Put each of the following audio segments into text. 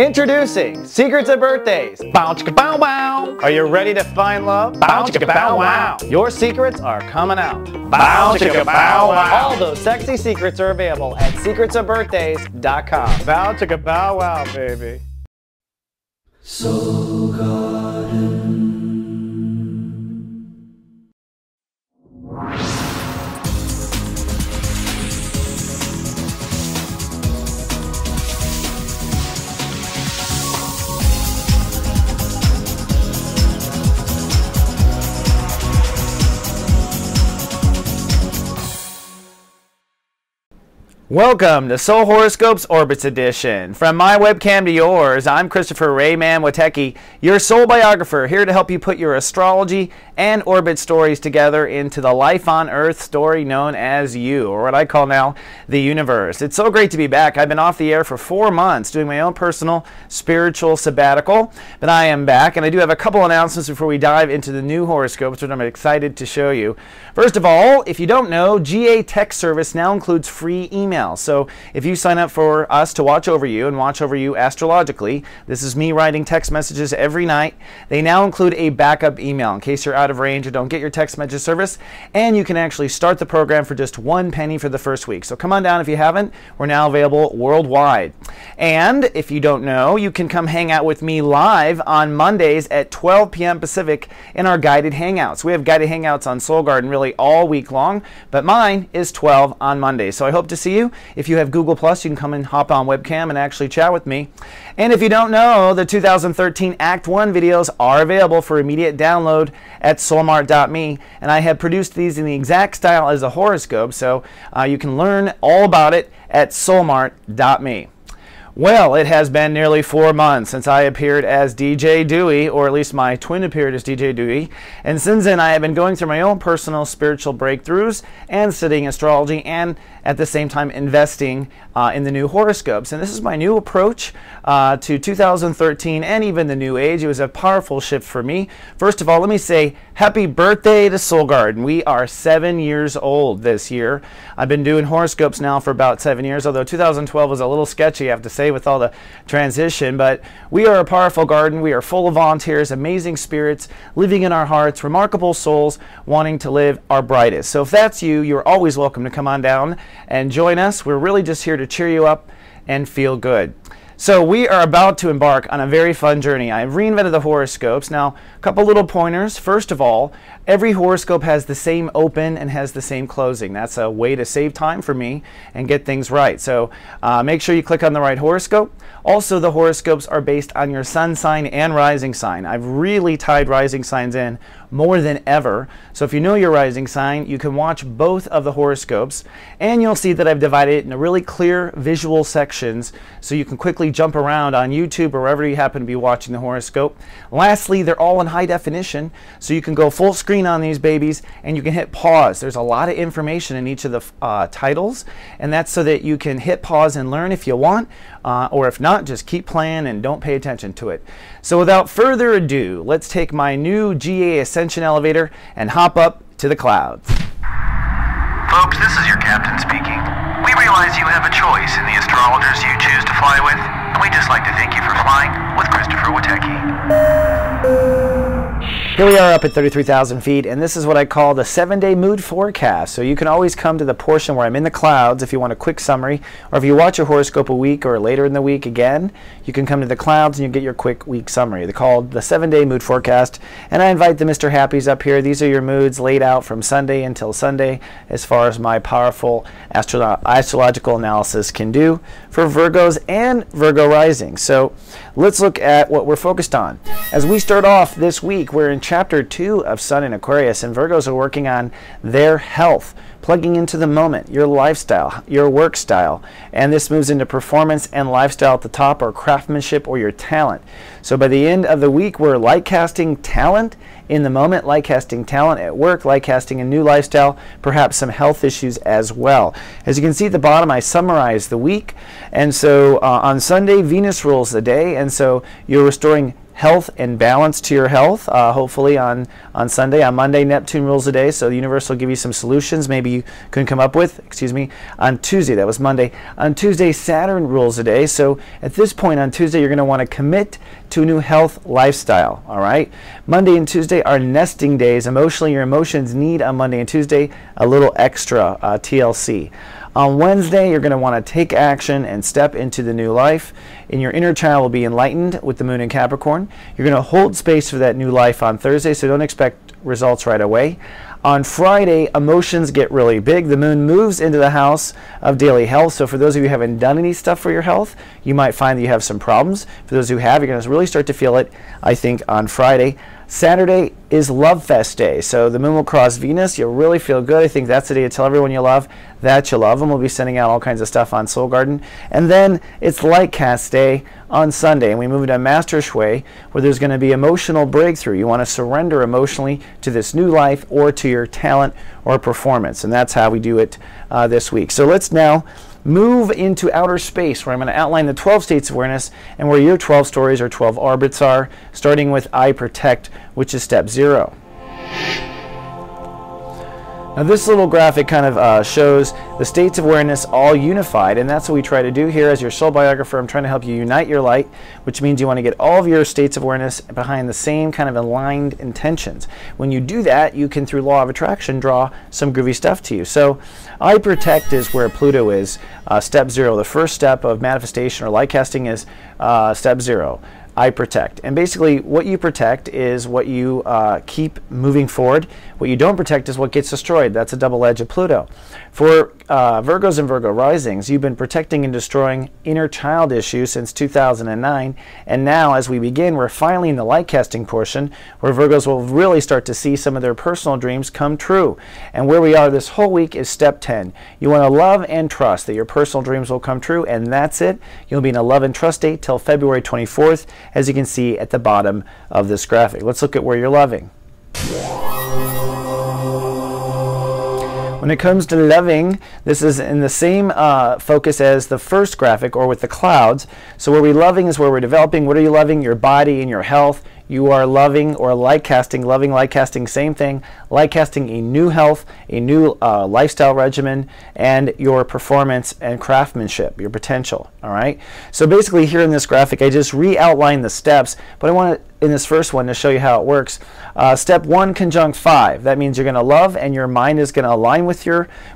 Introducing Secrets of Birthdays. Bow chicka bow wow. Are you ready to find love? Bow chicka bow wow. Your secrets are coming out. Bow chicka bow wow. All those sexy secrets are available at secretsofbirthdays.com. Bow chicka bow wow, baby. Soul Garden. Welcome to Soul Horoscopes Orbits Edition. From my webcam to yours, I'm Christopher Rayman Witecki, your soul biographer, here to help you put your astrology and orbit stories together into the life on Earth story known as you, or what I call now the universe. It's so great to be back. I've been off the air for 4 months doing my own personal spiritual sabbatical, but I am back, and I do have a couple announcements before we dive into the new horoscopes, which I'm excited to show you. First of all, if you don't know, GA Tech Service now includes free email. So if you sign up for us to watch over you and watch over you astrologically, this is me writing text messages every night. They now include a backup email in case you're out of range or don't get your text message service, and you can actually start the program for just 1 penny for the first week. So come on down if you haven't. We're now available worldwide. And if you don't know, you can come hang out with me live on Mondays at 12 p.m. Pacific in our guided hangouts. We have guided hangouts on Soul Garden really all week long, but mine is 12 on Mondays. So I hope to see you. If you have Google+, you can come and hop on webcam and actually chat with me. And if you don't know, the 2013 Act 1 videos are available for immediate download at soulmart.me, and I have produced these in the exact style as a horoscope, so you can learn all about it at soulmart.me. Well, it has been nearly 4 months since I appeared as DJ Dewey, or at least my twin appeared as DJ Dewey, and since then I have been going through my own personal spiritual breakthroughs and studying astrology, and at the same time investing in the new horoscopes. And this is my new approach to 2013 and even the new age. It was a powerful shift for me. First of all, let me say happy birthday to Soul Garden. We are 7 years old this year. I've been doing horoscopes now for about 7 years, although 2012 was a little sketchy, I have to say, with all the transition. But we are a powerful garden. We are full of volunteers, amazing spirits living in our hearts, remarkable souls wanting to live our brightest. So if that's you, you're always welcome to come on down and join us. We're really just here to cheer you up and feel good. So we are about to embark on a very fun journey. I've reinvented the horoscopes. Now, a couple little pointers. First of all, every horoscope has the same open and has the same closing. That's a way to save time for me and get things right. So make sure you click on the right horoscope. Also, the horoscopes are based on your sun sign and rising sign. I've really tied rising signs in more than ever. So if you know your rising sign, you can watch both of the horoscopes, and you'll see that I've divided it into really clear visual sections so you can quickly jump around on YouTube or wherever you happen to be watching the horoscope. Lastly, they're all in high definition, so you can go full screen on these babies and you can hit pause. There's a lot of information in each of the titles, and that's so that you can hit pause and learn if you want, or if not, just keep playing and don't pay attention to it. So without further ado, let's take my new GA Ascension elevator and hop up to the clouds. Folks, this is your captain speaking. We realize you have a choice in the astrologers you choose to fly with, and we'd just like to thank you for flying with Christopher Witecki. Here we are up at 33,000 feet, and this is what I call the 7-day mood forecast. So you can always come to the portion where I'm in the clouds if you want a quick summary, or if you watch your horoscope a week or later in the week again, you can come to the clouds and you get your quick week summary. They're called the 7-day mood forecast, and I invite the Mr. Happies up here. These are your moods laid out from Sunday until Sunday as far as my powerful astrological analysis can do for Virgos and Virgo rising. So let's look at what we're focused on. As we start off this week, we're in Chapter 2 of Sun in Aquarius, and Virgos are working on their health, plugging into the moment, your lifestyle, your work style, and this moves into performance and lifestyle at the top, or craftsmanship, or your talent. So by the end of the week, we're light casting talent in the moment, light casting talent at work, light casting a new lifestyle, perhaps some health issues as well. As you can see at the bottom, I summarize the week, and so on Sunday, Venus rules the day, and so you're restoring health and balance to your health, hopefully on Sunday. On Monday, Neptune rules the day, so the universe will give you some solutions maybe you couldn't come up with. Excuse me. On Tuesday, that was Monday. On Tuesday, Saturn rules the day, so at this point on Tuesday, you're going to want to commit to a new health lifestyle, all right? Monday and Tuesday are nesting days. Emotionally, your emotions need on Monday and Tuesday a little extra TLC. On Wednesday, you're going to want to take action and step into the new life. And your inner child will be enlightened with the moon in Capricorn. You're going to hold space for that new life on Thursday, so don't expect results right away. On Friday, emotions get really big. The moon moves into the house of daily health. So for those of you who haven't done any stuff for your health, you might find that you have some problems. For those who have, you're going to really start to feel it, I think, on Friday. Saturday is Love Fest Day, so the moon will cross Venus. You'll really feel good. I think that's the day to tell everyone you love that you love them. We'll be sending out all kinds of stuff on Soul Garden. And then it's Lightcast Day on Sunday, and we move into Master Shui, where there's going to be emotional breakthrough. You want to surrender emotionally to this new life or to your talent or performance, and that's how we do it this week. So let's now move into outer space, where I'm going to outline the 12 states of awareness and where your 12 stories or 12 orbits are, starting with I Protect, which is step 0. Now this little graphic kind of shows the states of awareness all unified, and that's what we try to do here. As your soul biographer, I'm trying to help you unite your light, which means you want to get all of your states of awareness behind the same kind of aligned intentions. When you do that, you can, through law of attraction, draw some groovy stuff to you. So I Protect is where Pluto is, step 0. The first step of manifestation or light casting is step 0. I Protect. And basically what you protect is what you keep moving forward. What you don't protect is what gets destroyed. That's a double edge of Pluto. For Virgos and Virgo risings, you've been protecting and destroying inner child issues since 2009. And now as we begin, we're finally in the light casting portion where Virgos will really start to see some of their personal dreams come true. And where we are this whole week is step 10. You want to love and trust that your personal dreams will come true, and that's it. You'll be in a love and trust state till February 24th, as you can see at the bottom of this graphic. Let's look at where you're loving. When it comes to loving, this is in the same focus as the first graphic, or with the clouds. So where we're loving is where we're developing. What are you loving? Your body and your health. You are loving or light casting, loving, light casting, same thing. Light casting a new health, a new lifestyle regimen, and your performance and craftsmanship, your potential, all right? So basically here in this graphic, I just re-outlined the steps, but I want to, in this first one, to show you how it works. Step 1 conjunct 5. That means you're going to love, and your mind is going to align with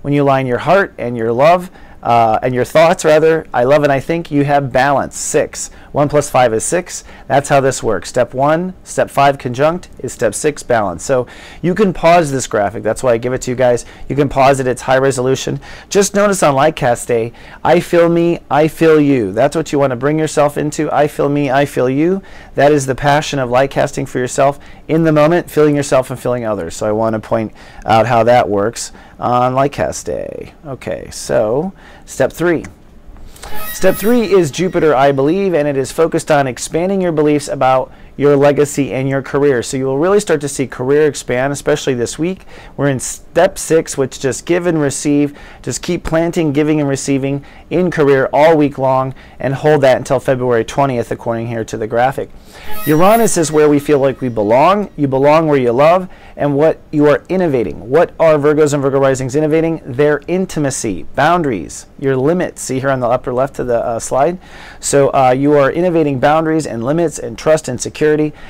when you align your heart and your love, and your thoughts, rather, I love and I think, you have balance. 6. 1 plus 5 is 6. That's how this works. Step 1, step 5 conjunct is step 6 balance. So you can pause this graphic. That's why I give it to you guys. You can pause it. It's high resolution. Just notice on Lightcast Day, I feel me, I feel you. That's what you want to bring yourself into. I feel me, I feel you. That is the passion of light casting for yourself in the moment, feeling yourself and feeling others. So I want to point out how that works on Lightcast Day. Okay, so step 3. Step 3 is Jupiter, I believe, and it is focused on expanding your beliefs about your legacy and your career. So you will really start to see career expand, especially this week. We're in step 6, which just give and receive. Just keep planting, giving, and receiving in career all week long, and hold that until February 20th, according here to the graphic. Uranus is where we feel like we belong. You belong where you love, and what you are innovating. What are Virgos and Virgo risings innovating? Their intimacy, boundaries, your limits. See here on the upper left of the slide. So you are innovating boundaries and limits and trust and security.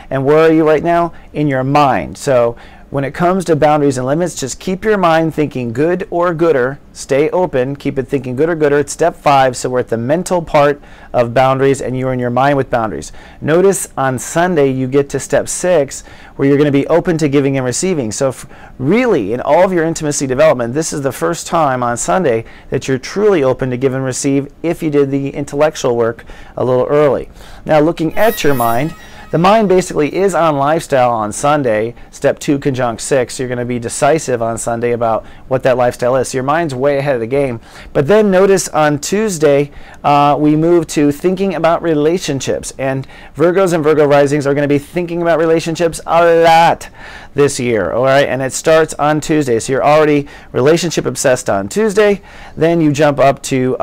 And where are you right now? In your mind. So when it comes to boundaries and limits, just keep your mind thinking good or gooder. Stay open. Keep it thinking good or gooder. It's step 5, so we're at the mental part of boundaries, and you're in your mind with boundaries. Notice on Sunday you get to step 6, where you're going to be open to giving and receiving. So really, in all of your intimacy development, this is the first time on Sunday that you're truly open to give and receive if you did the intellectual work a little early. Now, looking at your mind, the mind basically is on lifestyle on Sunday, step 2 conjunct 6. You're going to be decisive on Sunday about what that lifestyle is. So your mind's way ahead of the game. But then notice on Tuesday, we move to thinking about relationships. And Virgos and Virgo risings are going to be thinking about relationships a lot this year. All right, and it starts on Tuesday. So you're already relationship obsessed on Tuesday. Then you jump up to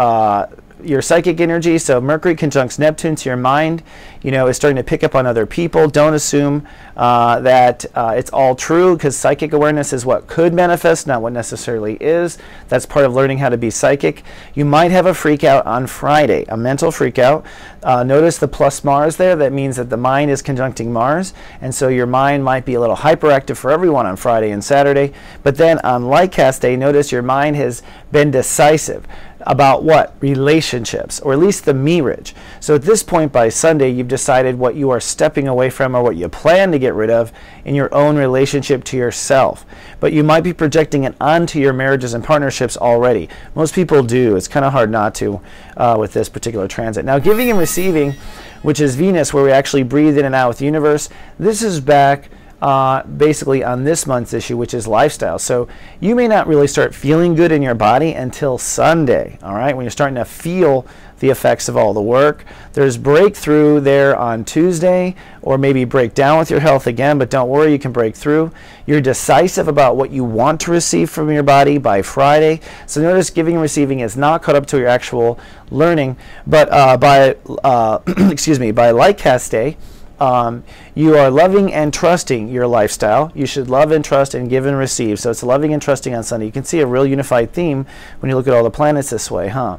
your psychic energy. So Mercury conjuncts Neptune, so your mind, is starting to pick up on other people. Don't assume that it's all true, because psychic awareness is what could manifest, not what necessarily is. That's part of learning how to be psychic. You might have a freak out on Friday, a mental freak out. Notice the plus Mars there. That means that the mind is conjuncting Mars, and so your mind might be a little hyperactive for everyone on Friday and Saturday. But then on Lightcast Day, notice your mind has been decisive about what? Relationships, or at least the marriage. So at this point by Sunday, you've decided what you are stepping away from, or what you plan to get rid of in your own relationship to yourself. But you might be projecting it onto your marriages and partnerships already. Most people do. It's kind of hard not to with this particular transit. Now, giving and receiving, which is Venus, where we actually breathe in and out with the universe, this is back basically on this month's issue, which is lifestyle. So you may not really start feeling good in your body until Sunday, all right, when you're starting to feel the effects of all the work. There's breakthrough there on Tuesday, or maybe break down with your health again, but don't worry, you can break through. You're decisive about what you want to receive from your body by Friday. So notice giving and receiving is not caught up to your actual learning, but by Lightcast Day, you are loving and trusting your lifestyle. You should love and trust and give and receive. So it's loving and trusting on Sunday. You can see a real unified theme when you look at all the planets this way, huh?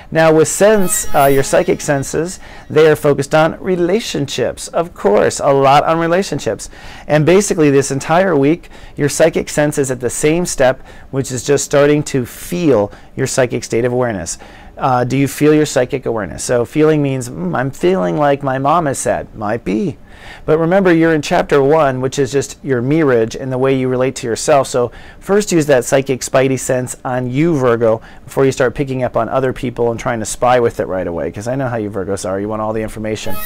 Now with sense, your psychic senses, they are focused on relationships. Of course, a lot on relationships. And basically this entire week, your psychic sense is at the same step, which is just starting to feel your psychic state of awareness. Do you feel your psychic awareness? So feeling means, I'm feeling like my mom is sad. Might be. But remember, you're in chapter 1, which is just your mirage and the way you relate to yourself. So first use that psychic spidey sense on you, Virgo, before you start picking up on other people and trying to spy with it right away, because I know how you Virgos are. You want all the information.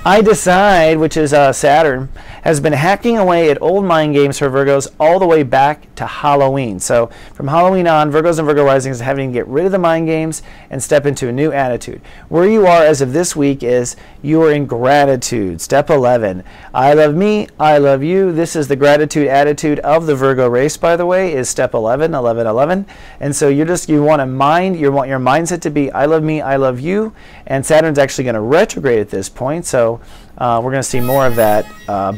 I Decide, which is Saturn, has been hacking away at old mind games for Virgos all the way back to Halloween. So from Halloween on, Virgos and Virgo risings are having to get rid of the mind games and step into a new attitude. Where you are as of this week is you are in gratitude. Step 11. I love me, I love you. This is the gratitude attitude of the Virgo race, by the way, is step 11, 11, 11. And so you want your mindset to be I love me, I love you. And Saturn's actually going to retrograde at this point. So we're going to see more of that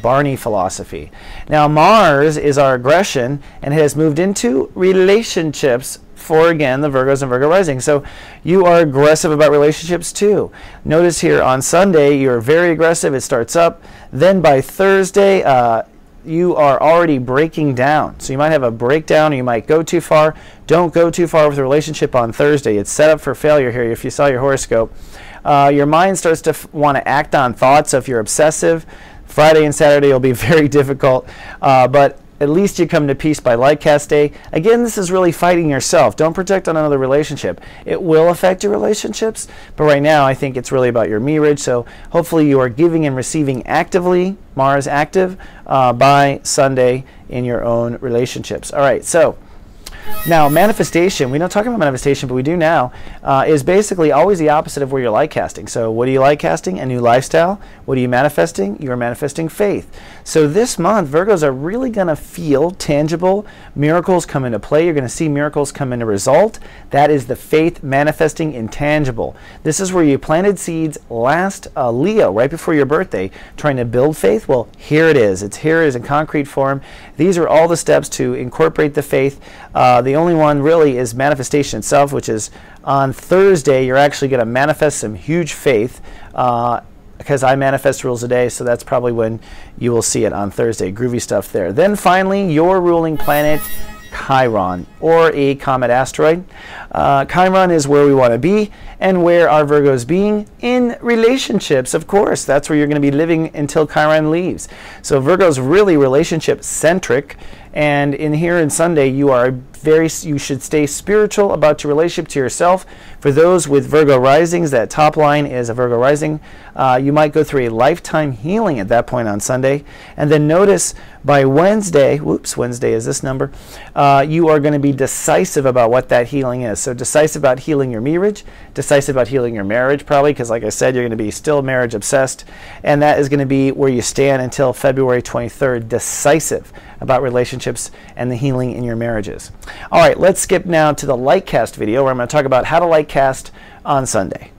Barney philosophy. Now Mars is our aggression, and it has moved into relationships for, again, the Virgos and Virgo rising. So you are aggressive about relationships too. Notice here on Sunday, you're very aggressive. It starts up. Then by Thursday, you are already breaking down. So you might have a breakdown, or you might go too far. Don't go too far with a relationship on Thursday. It's set up for failure here if you saw your horoscope. Your mind starts to want to act on thoughts. So if you're obsessive, Friday and Saturday will be very difficult. But at least you come to peace by Lightcast Day. Again, this is really fighting yourself. Don't project on another relationship. It will affect your relationships, but right now I think it's really about your mirage. So hopefully you are giving and receiving actively, Mars active, by Sunday in your own relationships. All right, so now manifestation, we don't talk about manifestation, but we do now, is basically always the opposite of where you're light casting. So what are you light casting? A new lifestyle. What are you manifesting? You're manifesting faith. So this month, Virgos are really going to feel tangible miracles come into play. You're going to see miracles come into result. That is the faith manifesting intangible. This is where you planted seeds last Leo, right before your birthday, trying to build faith. Well, here it is. It's here. It is in concrete form. These are all the steps to incorporate the faith. The only one really is manifestation itself, which is on Thursday. You're actually going to manifest some huge faith, because I manifest rules a day, so that's probably when you will see it on Thursday. Groovy stuff there. Then finally, your ruling planet, Chiron, or a comet asteroid. Chiron is where we want to be, and where are Virgos being? In relationships, of course. That's where you're going to be living until Chiron leaves. So Virgo's really relationship centric, and in here in Sunday, you should stay spiritual about your relationship to yourself. For those with Virgo risings, that top line is a Virgo rising. You might go through a lifetime healing at that point on Sunday. And then notice by Wednesday, Wednesday is this number, you are going to be decisive about what that healing is. So decisive about healing your marriage, decisive about healing your marriage probably, because like I said, you're going to be still marriage obsessed. And that is going to be where you stand until February 23rd, decisive about relationships and the healing in your marriages. All right, let's skip now to the Lightcast video, where I'm going to talk about how to Lightcast on Sunday.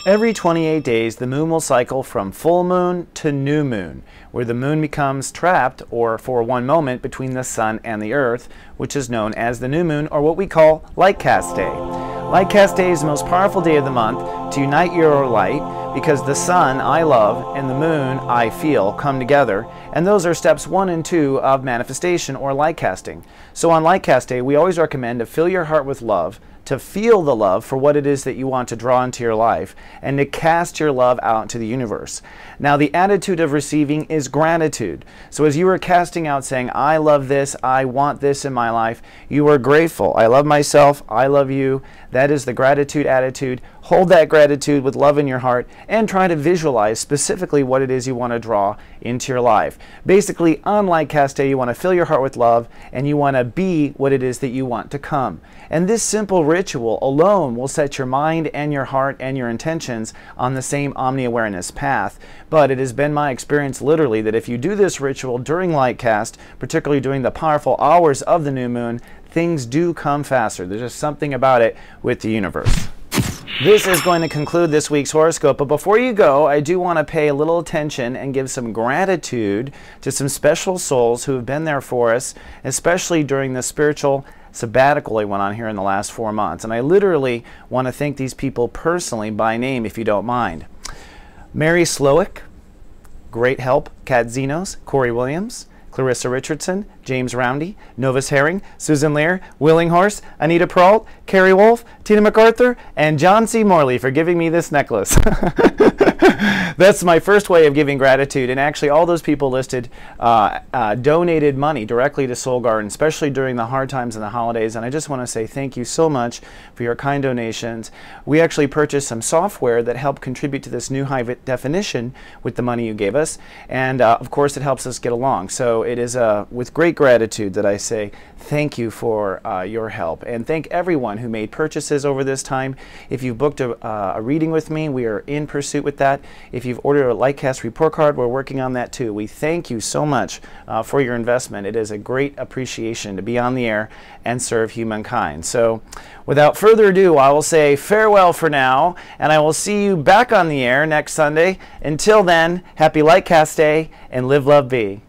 Every 28 days, the moon will cycle from full moon to new moon, where the moon becomes trapped, or for one moment, between the sun and the earth, which is known as the new moon, or what we call Lightcast Day. Lightcast Day is the most powerful day of the month to unite your light, because the sun, I love, and the moon, I feel, come together, and those are steps 1 and 2 of manifestation, or light casting. So on Lightcast Day, we always recommend to fill your heart with love, to feel the love for what it is that you want to draw into your life, and to cast your love out to the universe. Now, the attitude of receiving is gratitude. So as you are casting out saying, I love this, I want this in my life, you are grateful. I love myself, I love you. That is the gratitude attitude. Hold that gratitude with love in your heart and try to visualize specifically what it is you want to draw into your life. Basically, on Lightcast Day, you want to fill your heart with love and you want to be what it is that you want to come. And this simple ritual alone will set your mind and your heart and your intentions on the same omni-awareness path. But it has been my experience literally that if you do this ritual during Lightcast, particularly during the powerful hours of the new moon, things do come faster. There's just something about it with the universe. This is going to conclude this week's horoscope, but before you go, I do want to pay a little attention and give some gratitude to some special souls who have been there for us, especially during the spiritual sabbatical I went on here in the last 4 months. And I literally want to thank these people personally by name, if you don't mind. Mary Slowick, Great Help, Kat Zenos, Corey Williams, Clarissa Richardson, James Roundy, Novus Herring, Susan Lear, Willinghorse, Anita Peralt, Carrie Wolf, Tina MacArthur, and John C. Morley for giving me this necklace. That's my first way of giving gratitude, and actually all those people listed donated money directly to Soul Garden, especially during the hard times and the holidays, and I just want to say thank you so much for your kind donations. We actually purchased some software that helped contribute to this new high definition with the money you gave us, and of course it helps us get along. So it is with great gratitude that I say thank you for your help, and thank everyone who made purchases over this time. If you booked a reading with me, we are in pursuit with that. If you've ordered a Lightcast report card, we're working on that too. We thank you so much for your investment. It is a great appreciation to be on the air and serve humankind. So without further ado, I will say farewell for now, and I will see you back on the air next Sunday. Until then, happy Lightcast Day and live, love, be.